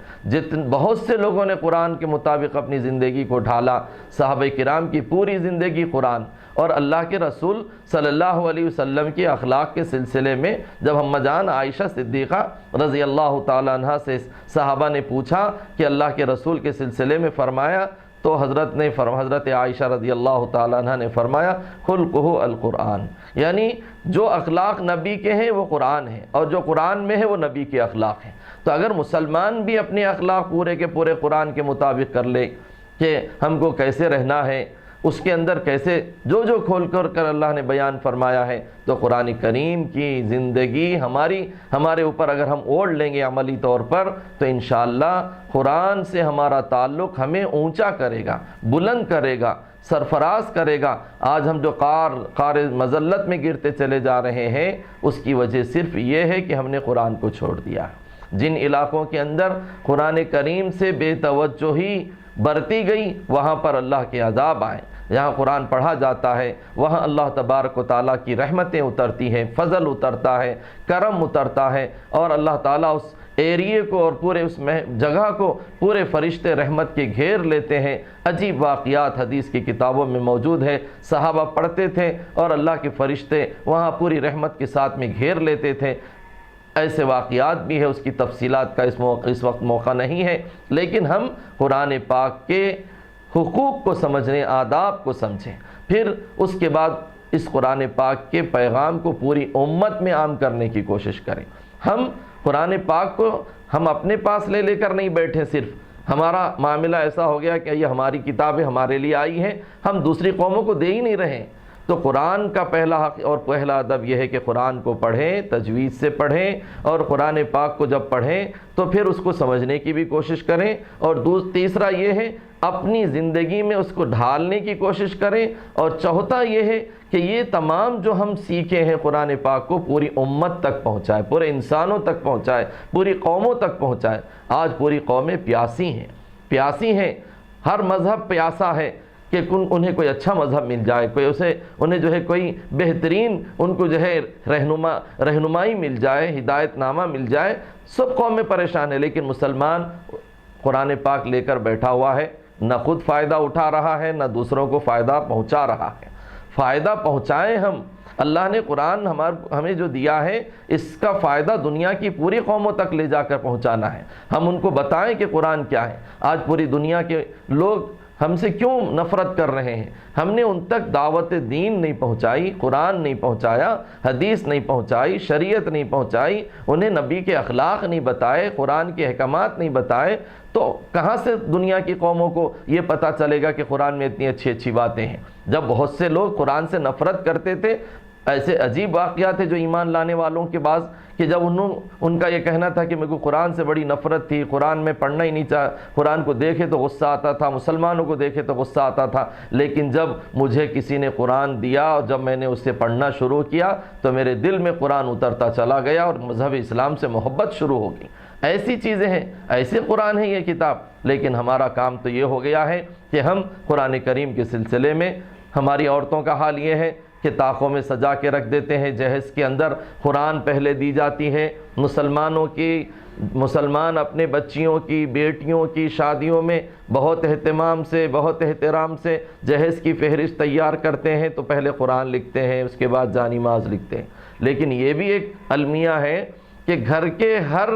بہت سے لوگوں نے قرآن کے مطابق اپنی زندگی کو ڈھالا، صحابہ کرام کی پوری زندگی قرآن، اور اللہ کے رسول صلی اللہ علیہ وسلم کی اخلاق کے سلسلے میں جب ہم جان عائشہ صدیقہ رضی اللہ تعالیٰ عنہ سے صحابہ نے پوچھا کہ اللہ کے رسول کے سلسلے میں فرمایا تو حضرت عائشہ رضی اللہ تعالیٰ عنہ نے فرمایا خلقہ القرآن، یعنی جو اخلاق نبی کے ہیں وہ قرآن ہیں، اور جو قرآن میں ہے وہ نبی کے اخلاق ہیں۔ تو اگر مسلمان بھی اپنے اخلاق پورے کے پورے قرآن کے مطابق کر لے کہ ہم کو کیسے رہنا ہے، اس کے اندر کیسے جو کھول کر اللہ نے بیان فرمایا ہے، تو قرآن کریم کی زندگی ہمارے اوپر اگر ہم اوڑھ لیں گے عملی طور پر تو انشاءاللہ قرآن سے ہمارا تعلق ہمیں اونچا کرے گا، بلند کرے گا، سرفراز کرے گا۔ آج ہم جو قار مذلت میں گرتے چلے جا رہے ہیں اس کی وجہ صرف یہ ہے کہ ہم نے قرآن کو چھوڑ دیا۔ جن علاقوں کے اندر قرآن کریم سے بے توجہی برتی گئی وہاں پر اللہ کے عذاب آئے۔ جہاں قرآن پڑھا جاتا ہے وہاں اللہ تبارک و تعالیٰ کی رحمتیں اترتی ہیں، فضل اترتا ہے، کرم اترتا ہے، اور اللہ تعالیٰ اس ایریے کو اور پورے اس جگہ کو پورے فرشتے رحمت کے گھیر لیتے ہیں۔ عجیب واقعات حدیث کی کتابوں میں موجود ہے، صحابہ پڑھتے تھے اور اللہ کے فرشتے وہاں پوری رحمت کے ساتھ میں گھیر لیتے تھے۔ ایسے واقعات بھی ہے، اس کی تفصیلات کا اس وقت موقع نہیں ہے، لیکن ہم قرآن پاک کے حقوق کو سمجھیں، آداب کو سمجھیں، پھر اس کے بعد اس قرآن پاک کے پیغام کو پوری امت میں عام کرنے کی کوشش کریں۔ ہم قرآن پاک کو ہم اپنے پاس لے کر نہیں بیٹھے، صرف ہمارا معاملہ ایسا ہو گیا کہ یہ ہماری کتابیں ہمارے لیے آئی ہیں، ہم دوسری قوموں کو دے ہی نہیں رہے۔ تو قرآن کا پہلا حق اور پہلا ادب یہ ہے کہ قرآن کو پڑھیں، تجوید سے پڑھیں، اور قرآن پاک کو جب پڑھیں تو پھر اس کو سمجھنے کی بھی کوشش کریں، اور تیسرا یہ ہے اپنی زندگی میں اس کو ڈھالنے کی کوشش کریں، اور چوتھا یہ ہے کہ یہ تمام جو ہم سیکھے ہیں قرآن پاک کو پوری امت تک پہنچائے، پورے انسانوں تک پہنچائے، پوری قوموں تک پہنچائے۔ آج پوری قومیں پیاسی ہیں، ہر مذہب پیاسا ہے کہ انہیں کوئی اچھا مذہب مل جائے، انہیں جو ہے کوئی بہترین ان کو جو ہے رہنمائی مل جائے، ہدایت نامہ مل جائے۔ سب قومیں پریشان ہیں، لیکن مسلمان قرآن پاک لے کر بیٹھا ہوا ہے، نہ خود فائدہ اٹھا رہا ہے، نہ دوسروں کو فائدہ پہنچا رہا ہے۔ فائدہ پہنچائیں ہم، اللہ نے قرآن ہمیں جو دیا ہے اس کا فائدہ دنیا کی پوری قوموں تک لے جا کر پہنچانا ہے۔ ہم ان کو بتائیں کہ قرآن کیا ہے۔ آج پوری دنیا کے لوگ ہم سے کیوں نفرت کر رہے ہیں؟ ہم نے ان تک دعوت دین نہیں پہنچائی، قرآن نہیں پہنچایا، حدیث نہیں پہنچائی، شریعت نہیں پہنچائی، انہیں نبی کے اخلاق نہیں بتائے، قرآن کے احکامات نہیں بتائے، تو کہاں سے دنیا کی قوموں کو یہ پتہ چلے گا کہ قرآن میں اتنی اچھی اچھی باتیں ہیں؟ جب بہت سے لوگ قرآن سے نفرت کرتے تھے، ایسے عجیب واقعات ہیں جو ایمان لانے والوں کے بعض، کہ جب ان کا یہ کہنا تھا کہ میرے کو قرآن سے بڑی نفرت تھی، قرآن میں پڑھنا ہی نہیں چاہا، قرآن کو دیکھے تو غصہ آتا تھا، مسلمانوں کو دیکھے تو غصہ آتا تھا، لیکن جب مجھے کسی نے قرآن دیا اور جب میں نے اسے پڑھنا شروع کیا تو میرے دل میں قرآن اترتا چلا گیا اور مذہب اسلام سے محبت شروع ہو گئی۔ ایسی چیزیں ہیں، ایسے قرآن ہے یہ کتاب، لیکن ہمارا کام تو یہ ہو گیا ہے کہ ہم قرآن کریم کے سلسلے میں، ہماری عورتوں کا حال یہ ہے کہ طاقوں میں سجا کے رکھ دیتے ہیں، جہیز کے اندر قرآن پہلے دی جاتی ہے، مسلمان اپنے بچیوں کی، بیٹیوں کی شادیوں میں بہت اہتمام سے، بہت احترام سے جہیز کی فہرست تیار کرتے ہیں، تو پہلے قرآن لکھتے ہیں، اس کے بعد جانماز لکھتے ہیں۔ لیکن یہ بھی ایک المیہ ہے کہ گھر کے ہر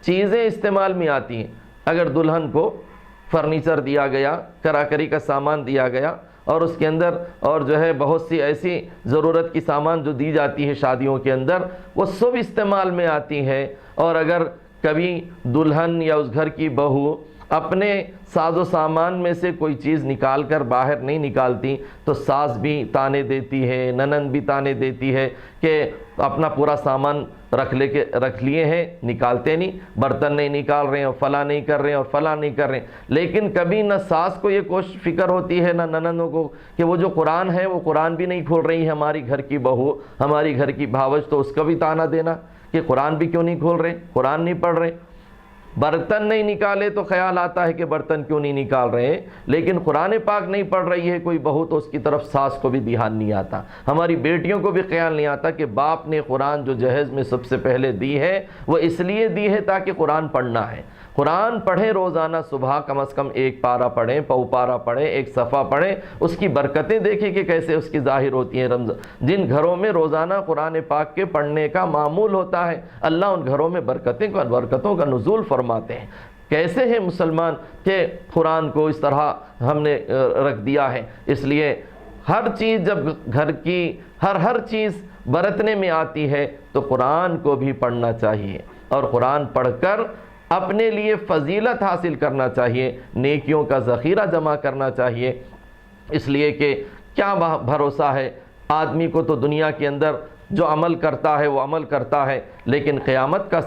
چیزیں استعمال میں آتی ہیں۔ اگر دلہن کو فرنیچر دیا گیا، کراکری کا سامان دیا گیا، اور اس کے اندر اور جو ہے بہت سی ایسی ضرورت کی سامان جو دی جاتی ہے شادیوں کے اندر، وہ سب استعمال میں آتی ہے، اور اگر کبھی دلہن یا اس گھر کی بہو اپنے ساز و سامان میں سے کوئی چیز نکال کر باہر نہیں نکالتی تو ساس بھی تانے دیتی ہے، ننند بھی تانے دیتی ہے کہ اپنا پورا سامان رکھ لیے ہیں، نکالتے نہیں، برتن نہیں نکال رہے ہیں، اور فلاں نہیں کر رہے ہیں، اور فلاں نہیں کر رہے ہیں۔ لیکن کبھی نہ ساس کو یہ فکر ہوتی ہے، نہ ننندوں کو، کہ وہ جو قرآن ہے وہ قرآن بھی نہیں کھول رہی ہے ہماری گھر کی بہو، ہماری گھر کی بھاوج، تو اس کا بھی تانا دینا کہ قرآن بھی کیوں نہیں کھول رہے، قرآن نہیں پڑھ رہے۔ برتن نہیں نکالے تو خیال آتا ہے کہ برتن کیوں نہیں نکال رہے، لیکن قرآن پاک نہیں پڑھ رہی ہے کوئی بہو تو اس کی طرف ساس کو بھی دھیان نہیں آتا، ہماری بیٹیوں کو بھی خیال نہیں آتا کہ باپ نے قرآن جو جہیز میں سب سے پہلے دی ہے وہ اس لیے دی ہے تاکہ قرآن پڑھنا ہے۔ قرآن پڑھیں روزانہ، صبح کم از کم ایک پارہ پڑھیں، پو پارہ پڑھیں، ایک صفحہ پڑھیں، اس کی برکتیں دیکھیں کہ کیسے اس کی ظاہر ہوتی ہیں۔ جن گھروں میں روزانہ قرآن پاک کے پڑھنے کا معمول ہوتا ہے، اللہ ان گھروں میں برکتوں کا نزول فرماتے ہیں۔ کیسے ہیں مسلمان کہ قرآن کو اس طرح ہم نے رکھ دیا ہے؟ اس لیے ہر چیز جب گھر کی ہر چیز برتنے میں آتی ہے تو قرآن کو بھی پڑھنا چاہیے، اور قرآن پڑھ کر اپنے لیے فضیلت حاصل کرنا چاہیے، نیکیوں کا ذخیرہ جمع کرنا چاہیے۔ اس لیے کہ کیا بھروسہ ہے آدمی کو، تو دنیا کے اندر جو عمل کرتا ہے وہ عمل کرتا ہے، لیکن قیامت کا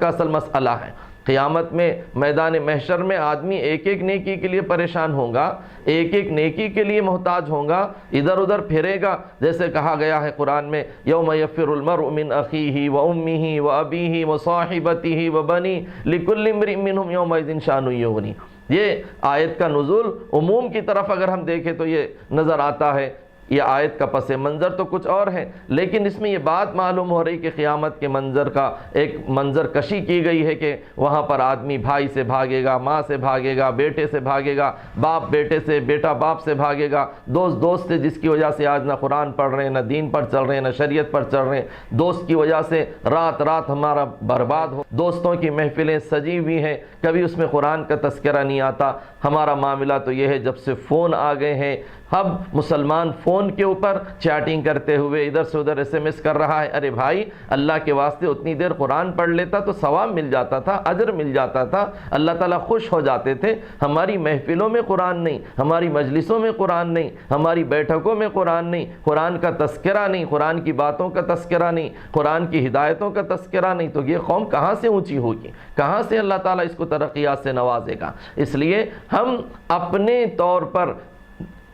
اصل مسئلہ ہے۔ قیامت میں میدان محشر میں آدمی ایک ایک نیکی کے لیے پریشان ہوگا، ایک ایک نیکی کے لیے محتاج ہوگا، ادھر ادھر پھرے گا، جیسے کہا گیا ہے قرآن میں، یوم یفر المرء من اخیہ و امہ و ابیہ و صاحبتہ و بنیہ لکل امرئ منہم یومئذ شأن یغنیہ۔ یہ آیت کا نزول عموم کی طرف اگر ہم دیکھیں تو یہ نظر آتا ہے، یہ آیت کا پس منظر تو کچھ اور ہے، لیکن اس میں یہ بات معلوم ہو رہی کہ قیامت کے منظر کا ایک منظر کشی کی گئی ہے کہ وہاں پر آدمی بھائی سے بھاگے گا، ماں سے بھاگے گا، بیٹے سے بھاگے گا، باپ بیٹے سے، بیٹا باپ سے بھاگے گا، دوست سے جس کی وجہ سے آج نہ قرآن پڑھ رہے ہیں، نہ دین پر چل رہے ہیں، نہ شریعت پر چل رہے ہیں، دوست کی وجہ سے رات ہمارا برباد ہو۔ دوستوں کی محفلیں سجی ہوئی ہیں، کبھی اس میں قرآن کا تذکرہ نہیں آتا۔ ہمارا معاملہ تو یہ ہے جب سے فون آ گئے ہیں، اب مسلمان فون کے اوپر چیٹنگ کرتے ہوئے ادھر سے ادھر SMS کر رہا ہے۔ ارے بھائی، اللہ کے واسطے اتنی دیر قرآن پڑھ لیتا تو ثواب مل جاتا تھا، اجر مل جاتا تھا، اللہ تعالیٰ خوش ہو جاتے تھے۔ ہماری محفلوں میں قرآن نہیں، ہماری مجلسوں میں قرآن نہیں، ہماری بیٹھکوں میں قرآن نہیں، قرآن کا تذکرہ نہیں، قرآن کی باتوں کا تذکرہ نہیں، قرآن کی ہدایتوں کا تذکرہ نہیں، تو یہ قوم کہاں سے اونچی ہوگی؟ کہاں سے اللہ تعالیٰ اس کو ترقیات سے نوازے گا؟ اس لیے ہم اپنے طور پر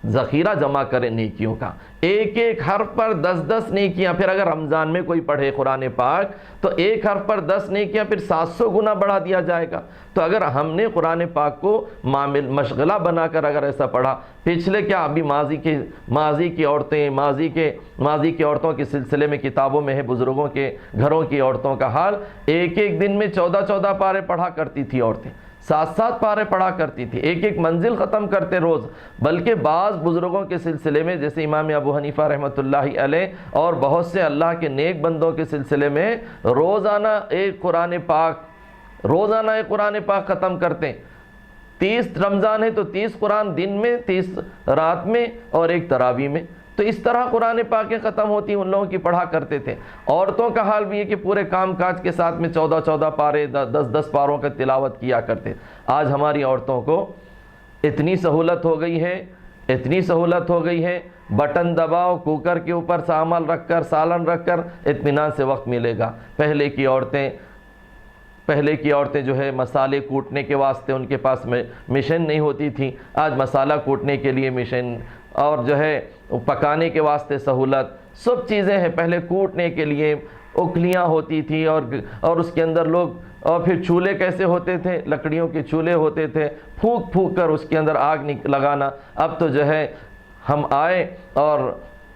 ذخیرہ جمع کریں نیکیوں کا، ایک ایک حرف پر 10 نیکیاں۔ پھر اگر رمضان میں کوئی پڑھے قرآن پاک تو ایک حرف پر 10 نیکیاں، پھر 700 گنا بڑھا دیا جائے گا۔ تو اگر ہم نے قرآن پاک کو مشغلہ بنا کر اگر ایسا پڑھا، پچھلے کیا ابھی ماضی کی عورتوں کے سلسلے میں کتابوں میں ہے، بزرگوں کے گھروں کی عورتوں کا حال، ایک ایک دن میں 14 پارے پڑھا کرتی تھی عورتیں، 7 پارے پڑھا کرتی تھی، ایک ایک منزل ختم کرتے روز۔ بلکہ بعض بزرگوں کے سلسلے میں جیسے امام ابو حنیفہ رحمۃ اللہ علیہ اور بہت سے اللہ کے نیک بندوں کے سلسلے میں روزانہ ایک قرآن پاک ختم کرتے ہیں۔ 30 رمضان ہے تو 30 قرآن دن میں، 30 رات میں اور 1 تراویح میں. تو اس طرح قرآن پاکیں ختم ہوتی ان لوگوں کی پڑھا کرتے تھے. عورتوں کا حال بھی ہے کہ پورے کام کاج کے ساتھ میں 14 پارے 10 پاروں کا تلاوت کیا کرتے. آج ہماری عورتوں کو اتنی سہولت ہو گئی ہے، اتنی سہولت ہو گئی ہے، بٹن دباؤ، کوکر کے اوپر سامان رکھ کر، سالن رکھ کر اطمینان سے وقت ملے گا. پہلے کی عورتیں جو ہے مسالے کوٹنے کے واسطے ان کے پاس مشین نہیں ہوتی تھی. آج مسالہ کوٹنے کے لیے مشین، اور جو ہے پکانے کے واسطے سہولت، سب چیزیں ہیں. پہلے کوٹنے کے لیے اکلیاں ہوتی تھی اور اس کے اندر لوگ، اور پھر چولہے کیسے ہوتے تھے، لکڑیوں کے چولہے ہوتے تھے، پھونک پھونک کر اس کے اندر آگ لگانا. اب تو جو ہے ہم آئے اور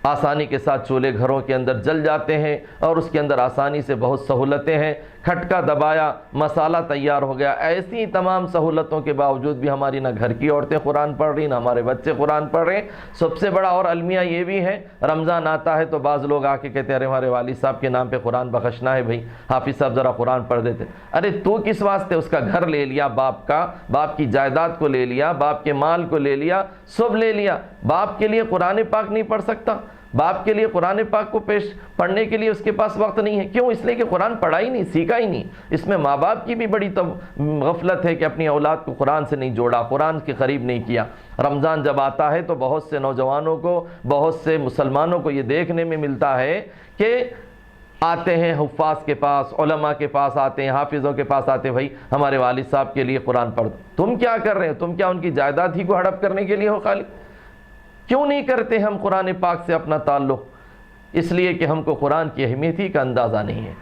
آسانی کے ساتھ چولہے گھروں کے اندر جل جاتے ہیں اور اس کے اندر آسانی سے بہت سہولتیں ہیں. کھٹکا دبایا، مسالہ تیار ہو گیا. ایسی تمام سہولتوں کے باوجود بھی ہماری نہ گھر کی عورتیں قرآن پڑھ رہی، نہ ہمارے بچے قرآن پڑھ رہے ہیں. سب سے بڑا اور المیہ یہ بھی ہے، رمضان آتا ہے تو بعض لوگ آ کے کہتے ہیں ارے ہمارے والد صاحب کے نام پہ قرآن بخشنا ہے بھائی، حافظ صاحب ذرا قرآن پڑھ دیتے. ارے تو کس واسطے اس کا گھر لے لیا، باپ کی جائیداد کو لے لیا، باپ کے مال کو لے لیا، سب لے لیا. باپ کے لیے قرآن پاک نہیں پڑھ سکتا؟ باپ کے لیے قرآن پاک کو پڑھنے کے لیے اس کے پاس وقت نہیں ہے. کیوں؟ اس لیے کہ قرآن پڑھا ہی نہیں، سیکھا ہی نہیں. اس میں ماں باپ کی بھی بڑی غفلت ہے کہ اپنی اولاد کو قرآن سے نہیں جوڑا، قرآن کے قریب نہیں کیا. رمضان جب آتا ہے تو بہت سے نوجوانوں کو، بہت سے مسلمانوں کو یہ دیکھنے میں ملتا ہے کہ آتے ہیں حفاظ کے پاس، علماء کے پاس آتے ہیں، حافظوں کے پاس آتے ہیں، بھائی ہمارے والد صاحب کے لیے قرآن پڑھ دو. تم کیا کر رہے ہو؟ تم کیا ان کی جائیداد ہی کو ہڑپ کرنے کے لیے ہو خالی؟ کیوں نہیں کرتے ہم قرآن پاک سے اپنا تعلق؟ اس لیے کہ ہم کو قرآن کی اہمیت ہی کا اندازہ نہیں ہے.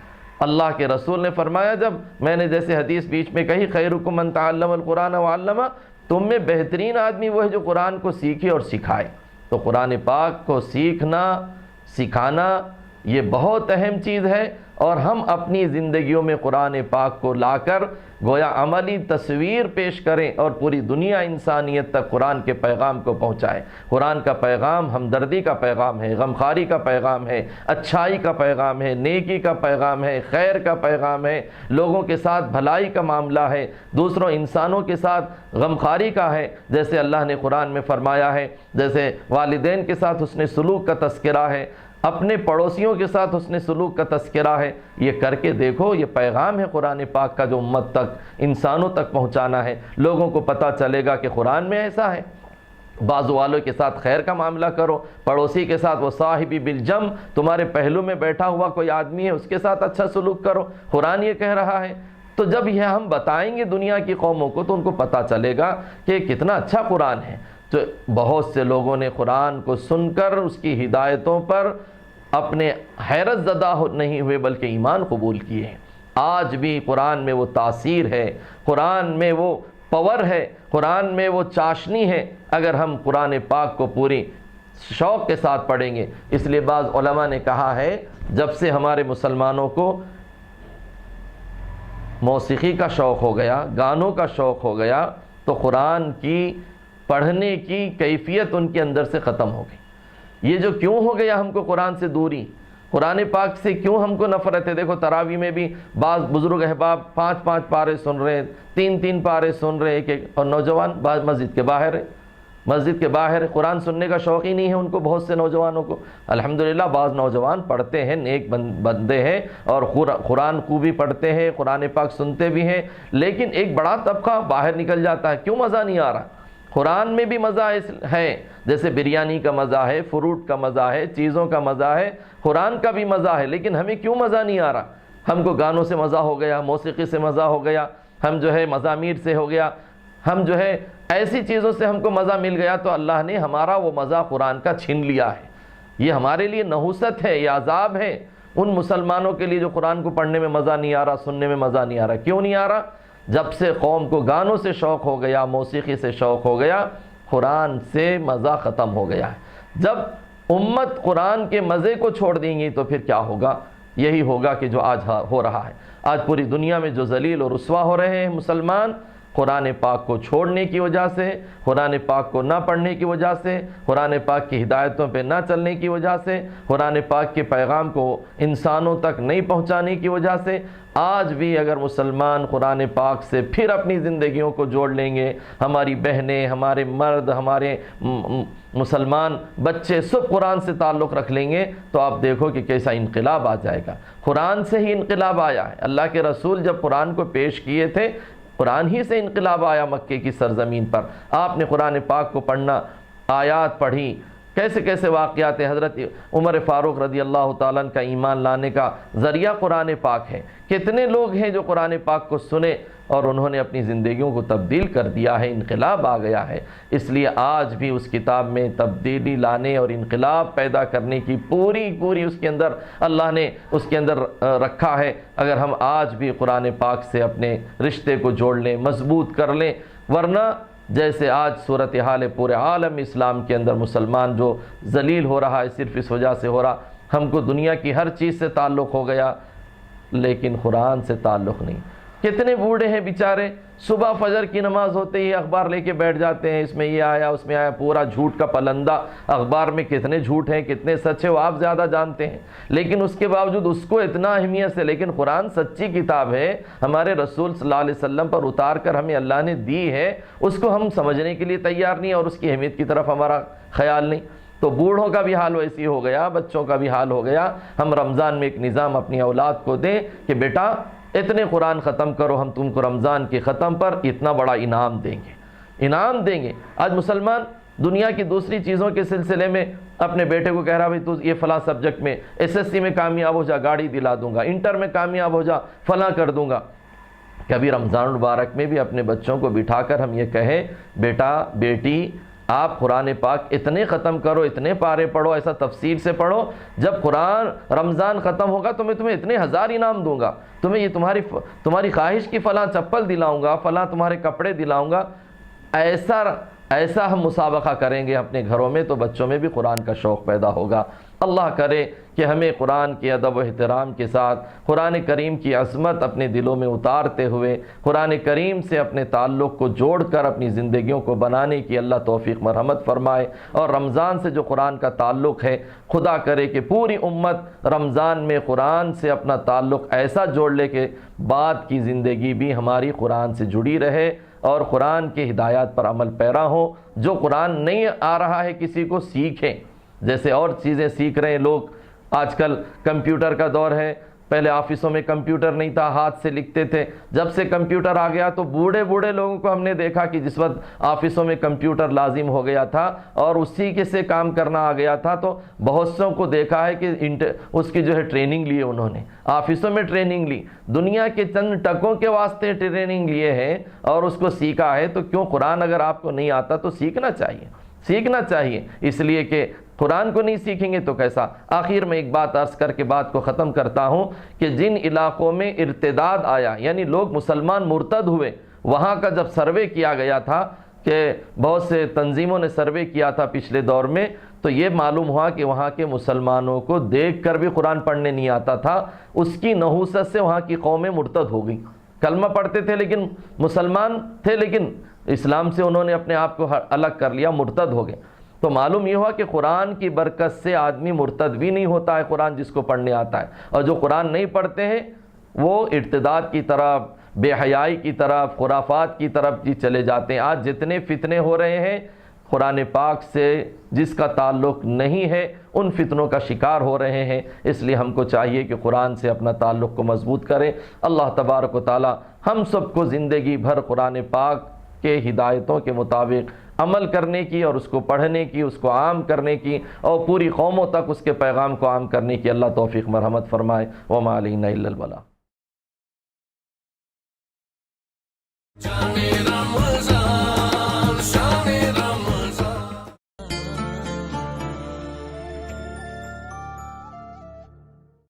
اللہ کے رسول نے فرمایا، جب میں نے جیسے حدیث بیچ میں کہی خیرکم من تعلم القرآن وعلمہ، تم میں بہترین آدمی وہ ہے جو قرآن کو سیکھے اور سکھائے. تو قرآن پاک کو سیکھنا، سکھانا یہ بہت اہم چیز ہے. اور ہم اپنی زندگیوں میں قرآن پاک کو لا کر گویا عملی تصویر پیش کریں اور پوری دنیا انسانیت تک قرآن کے پیغام کو پہنچائیں. قرآن کا پیغام ہمدردی کا پیغام ہے، غمخواری کا پیغام ہے، اچھائی کا پیغام ہے، نیکی کا پیغام ہے، خیر کا پیغام ہے، لوگوں کے ساتھ بھلائی کا معاملہ ہے، دوسروں انسانوں کے ساتھ غمخواری کا ہے. جیسے اللہ نے قرآن میں فرمایا ہے، جیسے والدین کے ساتھ حسن سلوک کا تذکرہ ہے، اپنے پڑوسیوں کے ساتھ حسن سلوک کا تذکرہ ہے. یہ کر کے دیکھو، یہ پیغام ہے قرآن پاک کا جو امت تک، انسانوں تک پہنچانا ہے. لوگوں کو پتہ چلے گا کہ قرآن میں ایسا ہے. بازو والوں کے ساتھ خیر کا معاملہ کرو، پڑوسی کے ساتھ وہ صاحبی بالجم، تمہارے پہلو میں بیٹھا ہوا کوئی آدمی ہے اس کے ساتھ اچھا سلوک کرو. قرآن یہ کہہ رہا ہے. تو جب یہ ہم بتائیں گے دنیا کی قوموں کو تو ان کو پتہ چلے گا کہ کتنا اچھا قرآن ہے. تو بہت سے لوگوں نے قرآن کو سن کر اس کی ہدایتوں پر اپنے حیرت زدہ نہیں ہوئے بلکہ ایمان قبول کیے ہیں. آج بھی قرآن میں وہ تاثیر ہے، قرآن میں وہ پاور ہے، قرآن میں وہ چاشنی ہے اگر ہم قرآن پاک کو پوری شوق کے ساتھ پڑھیں گے. اس لیے بعض علماء نے کہا ہے جب سے ہمارے مسلمانوں کو موسیقی کا شوق ہو گیا، گانوں کا شوق ہو گیا، تو قرآن کی پڑھنے کی کیفیت ان کے اندر سے ختم ہو گئی. یہ جو کیوں ہو گیا ہم کو قرآن سے دوری، قرآن پاک سے کیوں ہم کو نفرت ہے؟ دیکھو تراویح میں بھی بعض بزرگ احباب 5 پارے سن رہے، 3 پارے سن رہے، اور نوجوان بعض مسجد کے باہر قرآن سننے کا شوق ہی نہیں ہے ان کو. بہت سے نوجوانوں کو الحمدللہ بعض نوجوان پڑھتے ہیں، نیک بندے ہیں اور قرآن کو بھی پڑھتے ہیں، قرآن پاک سنتے بھی ہیں. لیکن ایک بڑا طبقہ باہر نکل جاتا ہے. کیوں مزہ نہیں آ رہا؟ قرآن میں بھی مزہ ہے، جیسے بریانی کا مزہ ہے، فروٹ کا مزہ ہے، چیزوں کا مزہ ہے، قرآن کا بھی مزہ ہے. لیکن ہمیں کیوں مزہ نہیں آ رہا؟ ہم کو گانوں سے مزہ ہو گیا، موسیقی سے مزہ ہو گیا، ہم جو ہے مزامیر سے ہو گیا، ہم جو ہے ایسی چیزوں سے ہم کو مزہ مل گیا. تو اللہ نے ہمارا وہ مزہ قرآن کا چھین لیا ہے. یہ ہمارے لیے نحوست ہے، یہ عذاب ہے ان مسلمانوں کے لیے جو قرآن کو پڑھنے میں مزہ نہیں آ رہا، سننے میں مزہ نہیں آ رہا. کیوں نہیں آ رہا؟ جب سے قوم کو گانوں سے شوق ہو گیا، موسیقی سے شوق ہو گیا، قرآن سے مزہ ختم ہو گیا ہے. جب امت قرآن کے مزے کو چھوڑ دیں گی تو پھر کیا ہوگا؟ یہی ہوگا کہ جو آج ہو رہا ہے. آج پوری دنیا میں جو ذلیل اور رسوا ہو رہے ہیں مسلمان، قرآن پاک کو چھوڑنے کی وجہ سے، قرآن پاک کو نہ پڑھنے کی وجہ سے، قرآن پاک کی ہدایتوں پہ نہ چلنے کی وجہ سے، قرآن پاک کے پیغام کو انسانوں تک نہیں پہنچانے کی وجہ سے آج بھی اگر مسلمان قرآن پاک سے پھر اپنی زندگیوں کو جوڑ لیں گے، ہماری بہنیں، ہمارے مرد، ہمارے مسلمان بچے سب قرآن سے تعلق رکھ لیں گے، تو آپ دیکھو کہ کیسا انقلاب آ جائے گا۔ قرآن سے ہی انقلاب آیا ہے۔ اللہ کے رسول جب قرآن کو پیش کیے تھے، قرآن ہی سے انقلاب آیا مکے کی سرزمین پر۔ آپ نے قرآن پاک کو پڑھنا، آیات پڑھی، کیسے کیسے واقعات حضرت عمر فاروق رضی اللہ تعالیٰ کا ایمان لانے کا ذریعہ قرآن پاک ہے۔ کتنے لوگ ہیں جو قرآن پاک کو سنے اور انہوں نے اپنی زندگیوں کو تبدیل کر دیا ہے، انقلاب آ گیا ہے۔ اس لیے آج بھی اس کتاب میں تبدیلی لانے اور انقلاب پیدا کرنے کی پوری اس کے اندر اللہ نے اس کے اندر رکھا ہے۔ اگر ہم آج بھی قرآن پاک سے اپنے رشتے کو جوڑ لیں، مضبوط کر لیں، ورنہ جیسے آج صورتحال پورے عالم اسلام کے اندر مسلمان جو ذلیل ہو رہا ہے، صرف اس وجہ سے ہو رہا، ہم کو دنیا کی ہر چیز سے تعلق ہو گیا لیکن قرآن سے تعلق نہیں۔ کتنے بوڑھے ہیں بیچارے، صبح فجر کی نماز ہوتے ہی اخبار لے کے بیٹھ جاتے ہیں، اس میں یہ آیا اس میں آیا، پورا جھوٹ کا پلندہ۔ اخبار میں کتنے جھوٹ ہیں کتنے سچ ہیں وہ آپ زیادہ جانتے ہیں، لیکن اس کے باوجود اس کو اتنا اہمیت سے، لیکن قرآن سچی کتاب ہے، ہمارے رسول صلی اللہ علیہ وسلم پر اتار کر ہمیں اللہ نے دی ہے، اس کو ہم سمجھنے کے لیے تیار نہیں اور اس کی اہمیت کی طرف ہمارا خیال نہیں۔ تو بوڑھوں کا بھی حال ویسی ہو گیا، بچوں کا بھی حال ہو گیا۔ ہم رمضان میں ایک نظام اپنی اولاد کو دیں کہ بیٹا اتنے قرآن ختم کرو، ہم تم کو رمضان کے ختم پر اتنا بڑا انعام دیں گے۔ آج مسلمان دنیا کی دوسری چیزوں کے سلسلے میں اپنے بیٹے کو کہہ رہا بھائی تو یہ فلاں سبجیکٹ میں SSC میں کامیاب ہو جا، گاڑی دلا دوں گا، انٹر میں کامیاب ہو جا، فلاں کر دوں گا۔ کبھی رمضان المبارک میں بھی اپنے بچوں کو بٹھا کر ہم یہ کہیں بیٹا بیٹی آپ قرآن پاک اتنے ختم کرو، اتنے پارے پڑھو، ایسا تفصیل سے پڑھو، جب قرآن رمضان ختم ہوگا تو میں تمہیں اتنے 1000 انعام دوں گا، تمہیں یہ تمہاری خواہش کی فلاں چپل دلاؤں گا، فلاں تمہارے کپڑے دلاؤں گا۔ ایسا ہم مسابقہ کریں گے اپنے گھروں میں تو بچوں میں بھی قرآن کا شوق پیدا ہوگا۔ اللہ کرے کہ ہمیں قرآن کے ادب و احترام کے ساتھ قرآن کریم کی عظمت اپنے دلوں میں اتارتے ہوئے قرآن کریم سے اپنے تعلق کو جوڑ کر اپنی زندگیوں کو بنانے کی اللہ توفیق مرحمت فرمائے، اور رمضان سے جو قرآن کا تعلق ہے خدا کرے کہ پوری امت رمضان میں قرآن سے اپنا تعلق ایسا جوڑ لے کہ بعد کی زندگی بھی ہماری قرآن سے جڑی رہے اور قرآن کی ہدایات پر عمل پیرا ہو۔ جو قرآن نہیں آ رہا ہے کسی کو سیکھیں، جیسے اور چیزیں سیکھ رہے ہیں لوگ۔ آج کل کمپیوٹر کا دور ہے، پہلے آفسوں میں کمپیوٹر نہیں تھا، ہاتھ سے لکھتے تھے، جب سے کمپیوٹر آ گیا تو بوڑھے لوگوں کو ہم نے دیکھا کہ جس وقت آفسوں میں کمپیوٹر لازم ہو گیا تھا اور اسی کے سے کام کرنا آ گیا تھا، تو بہت سوں کو دیکھا ہے کہ اس کی جو ہے ٹریننگ لیے، انہوں نے آفسوں میں ٹریننگ لی، دنیا کے چند ٹکوں کے واسطے ٹریننگ لیے ہیں اور اس کو سیکھا ہے۔ تو کیوں قرآن اگر آپ کو نہیں آتا تو سیکھنا چاہیے، اس لیے کہ قرآن کو نہیں سیکھیں گے تو کیسا۔ آخر میں ایک بات عرض کر کے بات کو ختم کرتا ہوں کہ جن علاقوں میں ارتداد آیا، یعنی لوگ مسلمان مرتد ہوئے، وہاں کا جب سروے کیا گیا تھا کہ بہت سے تنظیموں نے سروے کیا تھا پچھلے دور میں، تو یہ معلوم ہوا کہ وہاں کے مسلمانوں کو دیکھ کر بھی قرآن پڑھنے نہیں آتا تھا، اس کی نحوست سے وہاں کی قومیں مرتد ہو گئیں۔ کلمہ پڑھتے تھے لیکن مسلمان تھے، لیکن اسلام سے انہوں نے اپنے آپ کو الگ کر لیا، مرتد ہو گئے۔ تو معلوم یہ ہوا کہ قرآن کی برکت سے آدمی مرتد بھی نہیں ہوتا ہے، قرآن جس کو پڑھنے آتا ہے، اور جو قرآن نہیں پڑھتے ہیں وہ ارتداد کی طرف، بے حیائی کی طرف، خرافات کی طرف بھی چلے جاتے ہیں۔ آج جتنے فتنے ہو رہے ہیں قرآن پاک سے جس کا تعلق نہیں ہے ان فتنوں کا شکار ہو رہے ہیں، اس لیے ہم کو چاہیے کہ قرآن سے اپنا تعلق کو مضبوط کریں۔ اللہ تبارک و تعالی ہم سب کو زندگی بھر قرآن پاک کے ہدایتوں کے مطابق عمل کرنے کی اور اس کو پڑھنے کی، اس کو عام کرنے کی اور پوری قوموں تک اس کے پیغام کو عام کرنے کی اللہ توفیق مرحمت فرمائے۔ وما علینا الا البلاغ۔